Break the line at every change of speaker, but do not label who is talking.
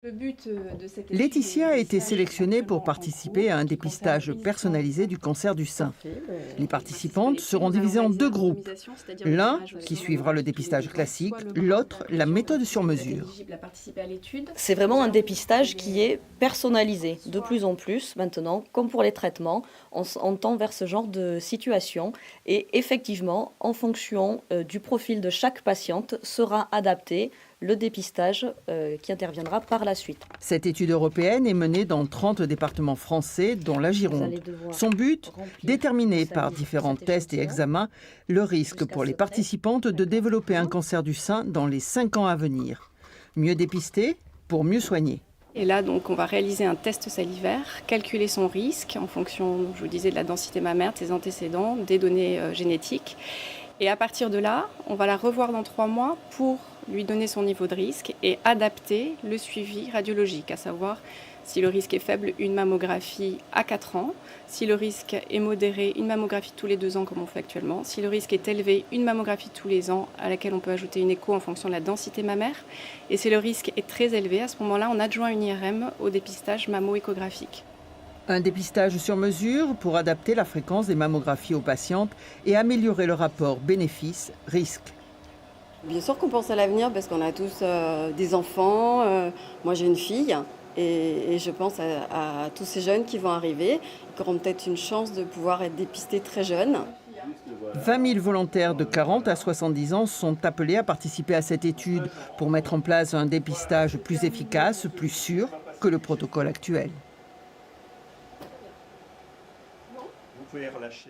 Le but de cette étude
Laetitia
est
a
de
été
stage
sélectionnée pour
justement en
participer à un
cours qui concerne
dépistage
le risque
personnalisé du cancer du sein.
Parfait.
Les
Pour participer à
participantes
l'étude,
seront
nous allons
divisées en
réaliser
deux groupes.
l'anonymisation, c'est-à-dire le
L'un
tirage au
qui
sort
suivra le
mammographie tous les
dépistage
2 ans,
classique,
soit le bras ou
l'autre
la
la
région
méthode sur
si vous êtes
mesure.
éligible à participer à l'étude.
C'est vraiment
Nous
un
allons
dépistage
proposer
qui est personnalisé. De plus en plus, maintenant, comme pour les traitements, on tend vers ce genre de situation. Et effectivement, en fonction du profil de chaque patiente, sera adapté le dépistage qui interviendra par la suite.
Cette étude européenne est menée dans 30 départements français, dont la Gironde. Son but, déterminer par différents tests et examens le risque pour les participantes de développer un cancer du sein dans les 5 ans à venir. Mieux dépister pour mieux soigner.
Et là, donc, on va réaliser un test salivaire, calculer son risque en fonction, je vous disais, de la densité mammaire, de ses antécédents, des données génétiques. Et à partir de là, on va la revoir dans 3 mois pour lui donner son niveau de risque et adapter le suivi radiologique, à savoir si le risque est faible, une mammographie à 4 ans, si le risque est modéré, une mammographie tous les 2 ans comme on fait actuellement, si le risque est élevé, une mammographie tous les ans à laquelle on peut ajouter une écho en fonction de la densité mammaire, et si le risque est très élevé, à ce moment-là, on adjoint une IRM au dépistage mammo-échographique.
Un dépistage sur mesure pour adapter la fréquence des mammographies aux patientes et améliorer le rapport bénéfice-risque.
Bien sûr qu'on pense à l'avenir parce qu'on a tous des enfants. Moi j'ai une fille et je pense à tous ces jeunes qui vont arriver, qui auront peut-être une chance de pouvoir être dépistés très jeunes.
20 000 volontaires de 40 à 70 ans sont appelés à participer à cette étude pour mettre en place un dépistage plus efficace, plus sûr que le protocole actuel.
Vous pouvez relâcher.